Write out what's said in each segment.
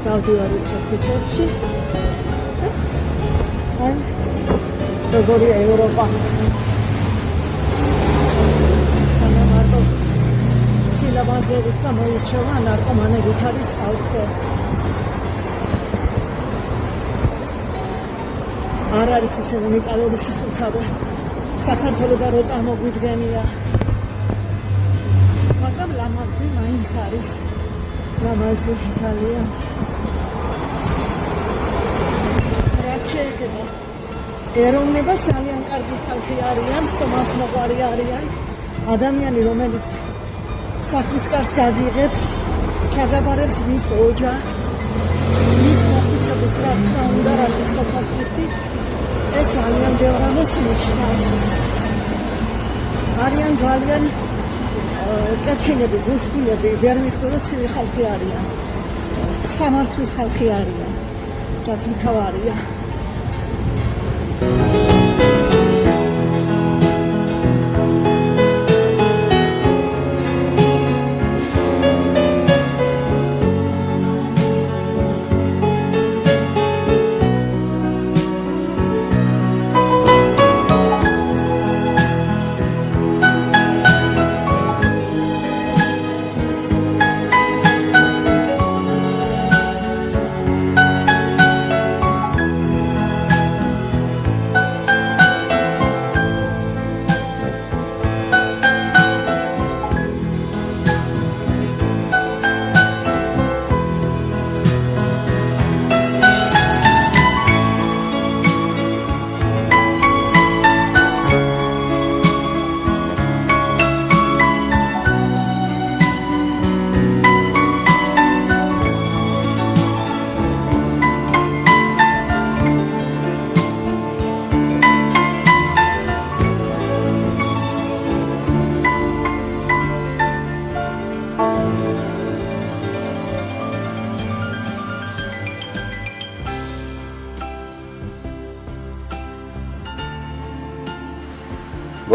გავდივარი წყალფიქრებში. აი, როგორია ევროპა. მარტო სილაბაზებით და მოირჩევა ნარკომანებით არის სავსე. არ არის ისე უნიკალური სისუფთავე. საქართველოდან რო წამოგვიდგენია. მაგრამ ლამაზი მაინც არის. ლამაზი ძალიან. რაც შეიძლება. ეროვნება ძალიან კარგი ხალხი არიან, სტომათმოყვარი არიან. ადამიანი, რომელიც სახლის კარს გადიღებს, ჩაგაბარებს მის ოჯახს, მის მოხუცებს რა თქმა უნდა, რაღაც ყოფასმის ეს ძალიან ბევრ ამას ნიშნავს. არიან ძალიან კეთილები, გულთბილები, ვერ მიხდო რომ ცივი ხალხი არიან. სამართლის ხალხი არიან, რაც მთავარია.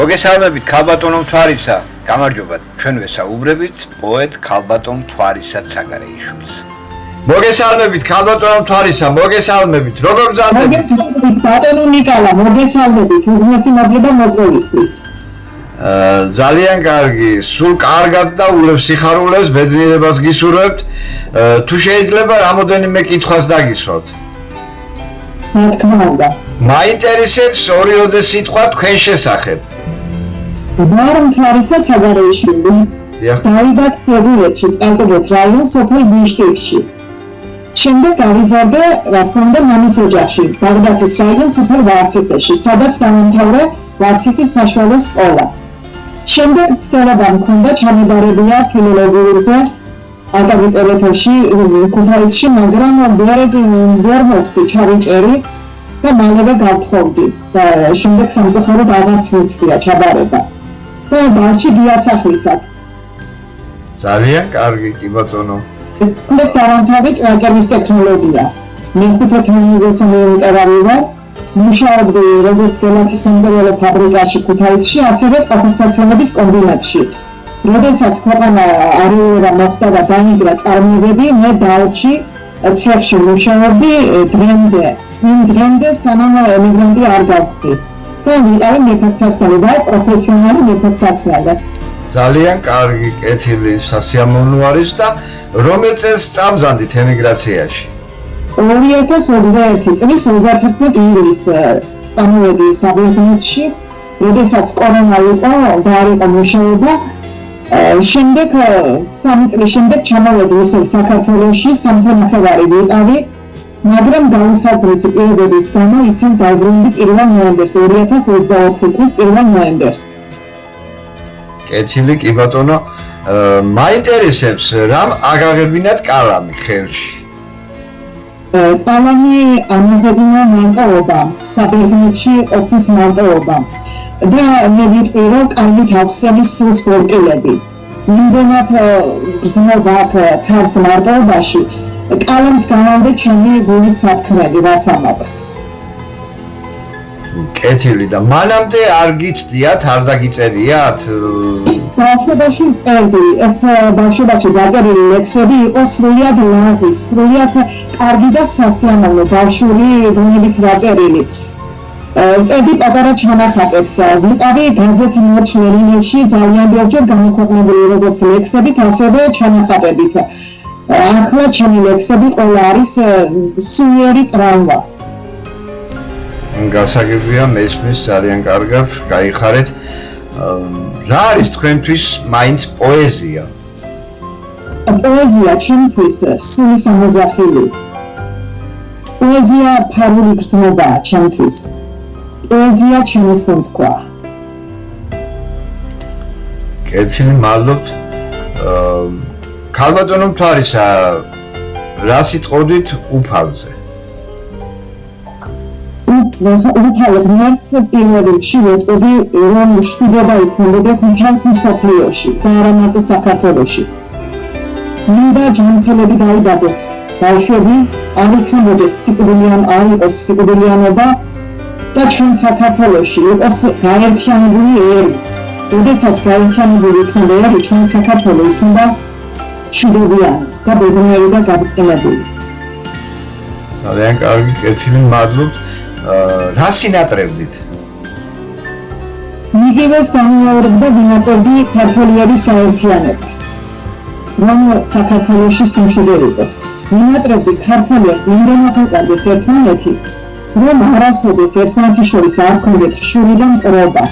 მოგესალმებით ქალბატონო მთვარისა, გამარჯობა, ჩვენ ვესაუბრებით პოეტ ქალბატონ მთვარისა საგარეიშვილს. მოგესალმებით ქალბატონო მთვარისა, მოგესალმებით. როგორ გძალდებით? ბატონო ნიკოლა, მოგესალმებით. უგმესი მადლობა მოწვევისთვის. ძალიან კარგი, სულ კარგად და ულევს სიხარულეს, ბედნიერებას გისურვებთ. თუ შეიძლება რამოდენიმე კითხვას დაგისვათ. რა თქმა უნდა. მაინტერესებს ორიოდე სიტყვა თქვენ შესახებ. ბატონო მთვარისა საგარეიშვილი. დაიბადა ფედერეთში, წყალტუბოს რაიონის სოფელ ბიშტებში. შემდეგ გავიზარდა, რა თქმა უნდა, მამის ოჯახში, ბაღდათის რაიონის სოფელ ვარციხეში, სადაც დაამთავრა ვარციხის საშუალო სკოლა. შემდეგ სწავლება მქონდა ჩამოყალიბება ფილოლოგიურზე აკადემიებში ქუთაისში, მაგრამ ვერ მოხდი ჩავიჭერი და მალევე გავთხოვდი და შემდეგ სამწუხაროდ აღარც მიცდია ჩაბარება. და დარჩი დიასახლისად. ძალიან კარგი კი ბატონო. მე დავამთავრე კერამიკის ტექნოლოგია. მეხუთე უნივერსიტეტი ვარ. მუშაობდი როგორც გელათის სამგრელო ფაბრიკაში ქუთაისში, ასევე ყოფასაცემების კომბინატში. როდესაც ქვეყანა არეულობა მოხდა და დაინგრა წარმოებები, მე დაოჩი ცეხში მუშაობდი დღემდე სანამ ემიგრანტი არ გავხდი. და ვიყავი მეფეცაცმელი და პროფესიონალი მეფეცაცმელი. ძალიან კარგი, კეთილი სასიამოვნო არის და რომელ წელს წამზადით ემიგრაციაში? 2021 წლის 31 ივლისს წამოვედი საბერძნეთში, როდესაც კორონა იყო და არ იყო მუშაობა. შემდეგ 3 წლის შემდეგ ჩამოვედი ისევ საქართველოში, 3.5 ვიყავი, მაგრამ გაუსაძრესი პირობების გამო ისინი დაუბრუნდი 1 ნოემბერს, 2024 წლის 1 ნოემბერს. კეთილი კი ბატონო, მაინტერესებს რამ აგაღებინათ კალამი ხელში? კალამი ამოღებინა მარტოობა, საბერძნეთში ყოფნის მარტოობა და მე ვიტყვი, რომ კარგით ახსენის სულს ვორკილები. მიმდენად გრძნობა თავს მარტოობაში, კალამს გამავდე ჩემი გულის სათქმელი, რაც ამაყს. კეთილი და მანამდე არ გიცდიათ, არ დაგიწერიათ? ბავშვობაში წერდი, ეს ბავშვობაში დაწერილი ლექსები იყო სრულიად ლაღი, სრულიად კარგი და სასიამოვნო ბავშვური გონებით დაწერილი. წერდი პატარა ჩანახატებს, ვიყავი გაზეთ მოჩლერინეში ძალიან ბევრჯერ გამოქვეყნებული როგორც ლექსებით, ასევე ჩანახატებით. ახლა ჩემი ლექსები ყველა არის სულიერი ტრავმა. გასაგებია, მესმის ძალიან კარგად, გაიხარეთ. რა არის თქვენთვის მაინც პოეზია? პოეზია ჩემთვის სულის ამოძახილი. პოეზია ფარული გრძნობაა ჩემთვის. პოეზია ჩემი სუნთქვა. კეთილი, მადლობთ. ქალბატონო მთვარისა, რა სიტყოდით უფალზე? უფალ ღმერთს პირველ რიგში ვეტყოდი, რომ მშვიდობა იქმნებოდეს მთელს მსოფლიოში და არა მარტო საქართველოში. მინდა ჯანმრთელები დაიბადოს, ბავშვები არ იქმნებოდეს სიკვდილი ან არ იყოს სიკვდილიანობა და ჩვენ საქართველოში იყოს გაერთიანებული ერი. როდესაც გაერთიანებული იქნება ერი, ჩვენ საქართველო იქნება მშვიდობიანი და ბედნიერი და გაბრწყინებული. ძალიან კარგი, კეთილი, მადლობთ. რა სინატრებდით? მიგივეს განმეორებდა ვინატრებდი ქართველების გაერთიანებას, რომ საქართველოში სიმშვიდე იყოს. ვინატრებდი ქართველებს იმდენად უყვარდეს ერთმანეთი, რომ არასოდეს ერთმანეთის შორის არ ჰქონდეთ შური და მტრობა.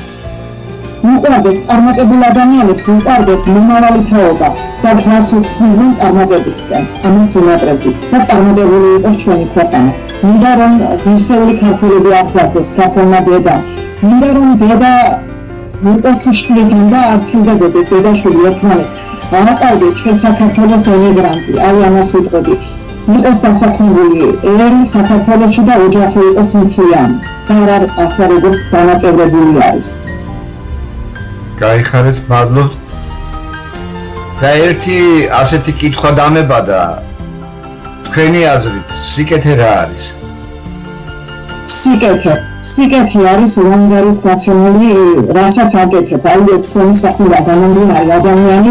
უყვარდეთ წარმატებულ ადამიანებს, უყვარდეთ მომავალი თაობა და გზას უხსნიდნენ წარმატებისკენ. ამას ვინატრებდი და წარმატებული იყოს ჩვენი ქვეყანა. მინდა რომ ღირსეული ქართველები აღზარდოს ქართველმა დედამ. მინდა რომ დედა იყოს შვილიდან და არცილდებოდეს დედაშვილი ერთმანეთს. აყავდეთ ჩვენ საქართველოს ემიგრანტი, აი ამას ვიტყოდი. იყოს დასაქმებული ერი საქართველოში და ოჯახი იყოს მთლიანი. და არ ახლა როგორც დანაწევრებული არის. გაიხარეთ, მადლობთ. და ერთი ასეთი კითხვა დამებადა. თქვენი აზრით, სიკეთე რა არის? სიკეთე არის უანგარით გაცემული, რასაც აკეთებ, აი თქვენი საქმიდან გამომდინარე ადამიანი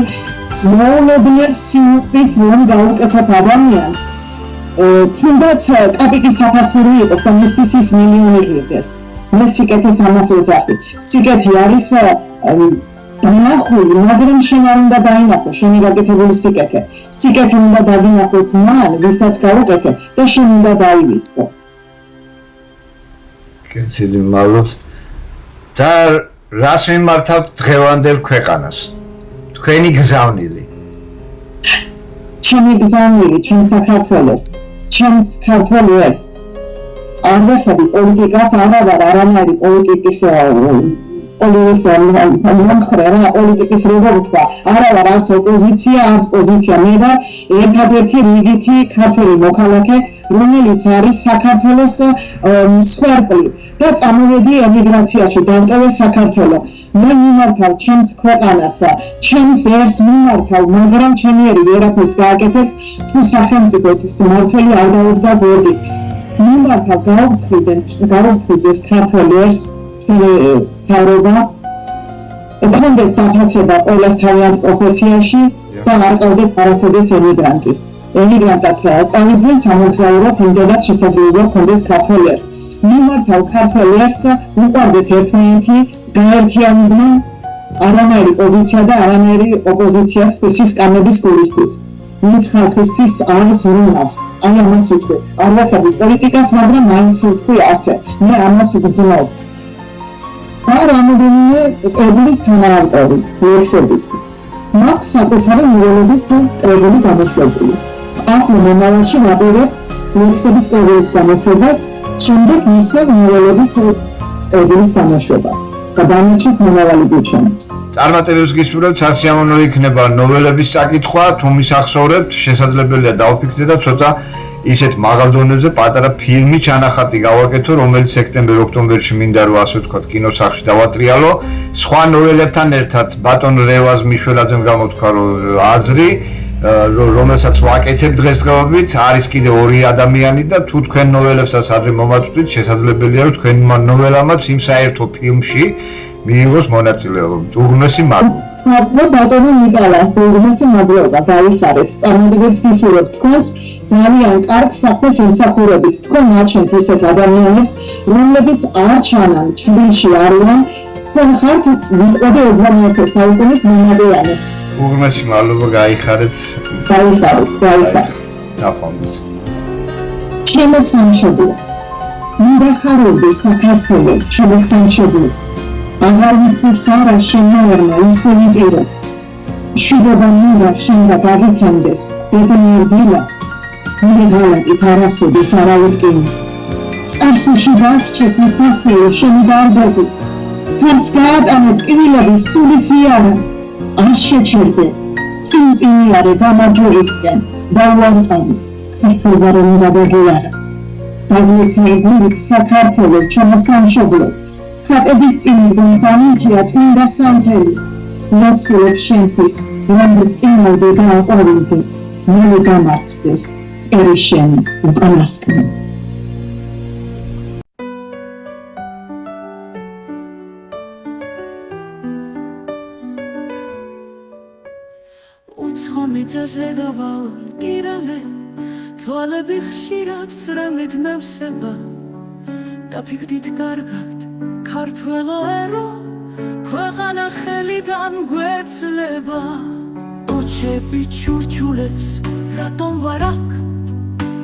მოულოდნელ სიუხვის რომ გაუკეთებ ადამიანს, თუნდაც კაპიკის საფასური იყოს და მისთვის ის მილიონი ღირდეს. მე სიკეთეს ამას ვეძახი. სიკეთე არის დანახული, მაგრამ შენ არ უნდა დაინახო შენი გაკეთებული სიკეთე. სიკეთე უნდა დაგინახოს მან, ვისაც გაუკეთე და შენ უნდა დაივიწყო. კეთილი, მადლობთ. და რას მიმართავთ დღევანდელ ქვეყანას? თქვენი გზავნილი. ჩემი გზავნილი, ჩემ საქართველოს, ჩემს ქართველ ერთს. არ ვეხები პოლიტიკას, არა ვარ არანაირი პოლიტიკის პოლიტიკის როგორ ვთქვა, არა ვარ არც ოპოზიცია, არც პოზიცია. მე ვარ ერთადერთი რიგითი ქართველი მოქალაქე, რომელიც არის საქართველოს მსხვერპლი და წამოვედი ემიგრაციაში, დავტოვე საქართველო. მე მიმართავ ჩემს ქვეყანას, ჩემს ერთს მიმართავ, მაგრამ ჩემი ერი ვერაფერს გააკეთებს, თუ სახელმწიფოს მმართველი არ დაუდგა ბოდი. მიმართავ გაუქმდეს ქართველ ერთს, თავრობა, კონდეს დაფასება ყველას თავიანთ პროფესიაში და არ ყავდეთ არასოდეს ემიგრანტი. ემიგრანტად წავიდნენ სამოგზაუროდ, იმდენად შესაძლებლობა ჰქონდეს ქართველ ერთს. მიმართავ ქართველ ერთს, უყვარდეთ ერთმანეთი, გაერთიანდნენ არანაირი პოზიცია და არანაირი ოპოზიციას სისკამების გულისთვის. ვინც ხალხისთვის არ ზრუნავს, აი ამას ვიტყვი. არ ვახები პოლიტიკას, მაგრამ მაინც ვიტყვი ასე. მე ამას ვგრძნობ. და რამოდენიმე კრებულის თანაავტორი ლექსების. მაქვს საკუთარი ნოველების კრებული გამოშვებული. ახლა მომავალში ვაპირებ ლექსების კრებულის გამოშვებას, შემდეგ მისცემ ნოველების კრებულის გამოშვებას. და დამარჩეს მომავალი გუჩვენებს. წარმატებებს გისურვებთ, სასიამოვნო იქნება ნოველების წაკითხვა, თუ მისახსოვრებთ, შესაძლებელია დავფიქრდეთ და ცოტა ისეთ მაღალ დონეზე პატარა ფილმი ჩანახატი გავაკეთო, რომელიც სექტემბერ-ოქტომბერში მინდა რომ ასე ვთქვათ კინოსახლში დავატრიალო. სხვა ნოველებთან ერთად ბატონ რევაზ მიშველაძემ გამოთქვა აზრი, რომელსაც ვაკეთებ დღესდღეობით, არის კიდევ ორი ადამიანი და თუ თქვენ ნოველებსაც ადრე მომაწვდით, შესაძლებელია რომ თქვენმა ნოველამაც იმ საერთო ფილმში მიიღოს მონაწილეობა. უღრმესი მადლობა. ბატონო ნიკოლა, ბოლომდე მადლობა, გაიხარეთ. წარმოგიდგენთ გისურვებთ თქვენს ძალიან კარგ საქმეს ემსახურებით. თქვენ მაჩვენთ ისეთ ადამიანებს, რომლებიც არ ჩანან, ჩრდილში არიან. თქვენ ხართ ვიტყოდი 21 საუკუნის მომადიანი. უღრმესი მადლობა, გაიხარეთ. გაიხარეთ. ნახვამდის. ჩემო სამშობლო, მინდა ხარობდი საქართველო, ჩემო სამშობლო. აღარ მისურს არა შემოერმა ისე ვიტიროს. მშვიდობა მინდა შენდა გაგითანდეს, დედამერდილა. მიღალატით არასოდეს არავითკინი. წარსულში დარჩეს მსასვლელი შენი დარდები. ფერს გაატანე ტკივილების სული ზიარა. არ შეჩერდე, წინწინიარე გამარჯვებისკენ, დავუარყანი, ქართველგვარული გადაგიარა. დაგლეცნებულით საქართველო, ჩემო სამშობლო, ხატების წინ მგონსამინქია წმინდა სამთელი. ლოცულობ შენთვის, რომლის წინავდე გააყვავილდე, მალე გამარცხდეს, ერი შენი უკანასკნელი. უცხომიწაზე გავავკირალე, თვალები ხშირად წრემით მევსება, დაფიქრდით კარგად, ქართველო ერო, ქვეყანა ხელიდან გვეცლება. ოჩები ჩურჩულებს, რატომ ვარ აქ,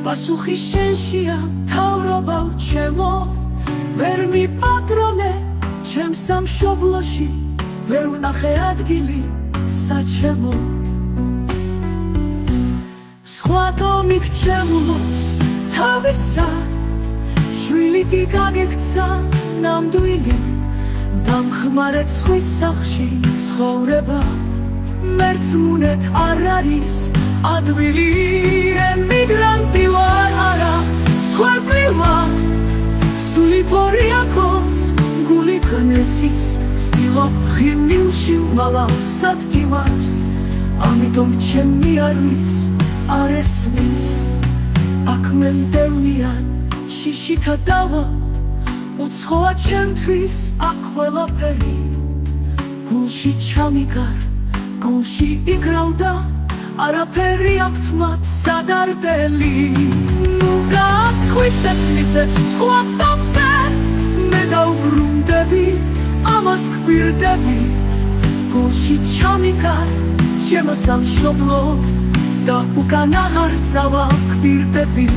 პასუხი შენშია, მთავრობავ ჩემო, ვერ მიპატრონე, ჩემს სამშობლოში, ვერ ვნახე ადგილი, საჩემო. სხვა დომით ჩემულობს თავისად, შვილი კი გაგექცა ნამდვილი, დამხმარე ცხვრის სახლში ცხოვრება, მერწმუნეთ არ არის ადვილი. ემიგრანტი ვარ არა, სხვერპლი ვარ, სული ფორი აქვს, გული ქნესის, ვცდილობ ღიმილში ვმალავს ადგილას, ამიტომ ჩემი არის არ ესმის, აქ მე მდევნიან შიშითა დავა, უცხოა ჩემთვის აქ ყველაფერი. გულში ჩამიგარ, გულში იგრავდა, არაფერი აქვთ მათ სადარდელი. ნუ გასხვისებ მიწებს სხვა ტომზე, მე დავბრუნდები, ამას გვირდები. გულში ჩამიგარ, ჩემო სამშობლო, და უკან აღარ წავაკვირდები.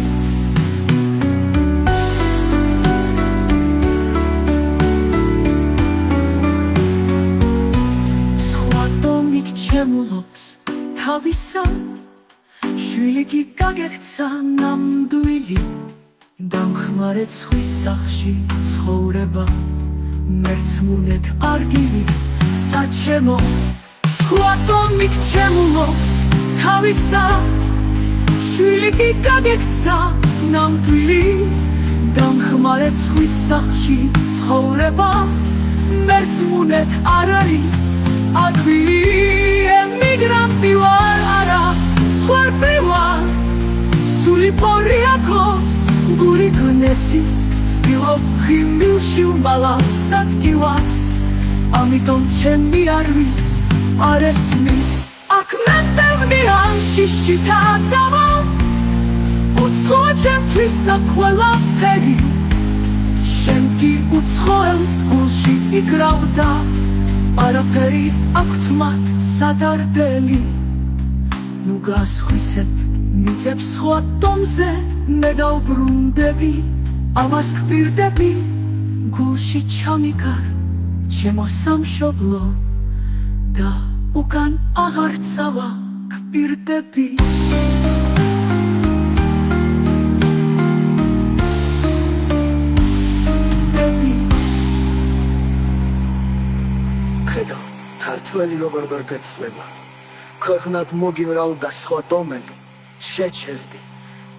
სხვა დომით ჩემულობს თავისად, შვილი კი გაგექცა ნამდვილი, დამხმარე ცხვრის სახლში ცხოვრება, მერწმუნეთ არგილი, საჩემო. სხვა დომით ჩემულობს თავისად, შვილი კი გაგექცა ნამდვილი, დამხმარე ცხვრის სახლში ცხოვრება, მერწმუნეთ არ არის ადგილი. ემიგრანტი ვარ არა, სხვერპლი ვარ, სული ფორი აქვს, გული ქნესის, ვცდილობ ღიმილში ვმალავს ადგილას, ამიტომ ჩემი არის არ ესმის, აქ მე მდევნიან შიშითა დავა, უცხოა ჩემთვის აქ ყველაფერი. შენ კი უცხოელს გულში იგრავდა, არაფერი აქვთ მათ სადარდელი. ნუ გასხვისებ მიწებს სხვა დომზე, მე დავბრუნდები, ამას გვირდები. გულში ჩამიგარ, ჩემო სამშობლო, და უკან აღარ წავაკვირდები. ხედავ, ქართველი როგორ გეცლება, ქვეყნად მოგიმრავლდა სხვა დომები, შეჩერდი,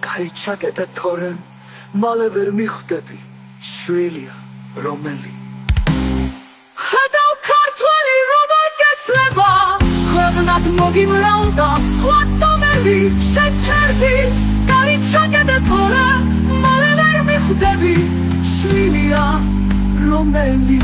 კარი ჩაკეტე თორემ, მალე ვერ მიხვდები, შვილია რომელი. ხედავ, ქართველი როგორ გეცლება, ქვეყნად მოგიმრავლდა სხვა დომები, შეჩერდი, კარი ჩაკეტე თორემ, მალე ვერ მიხვდები, შვილია რომელი.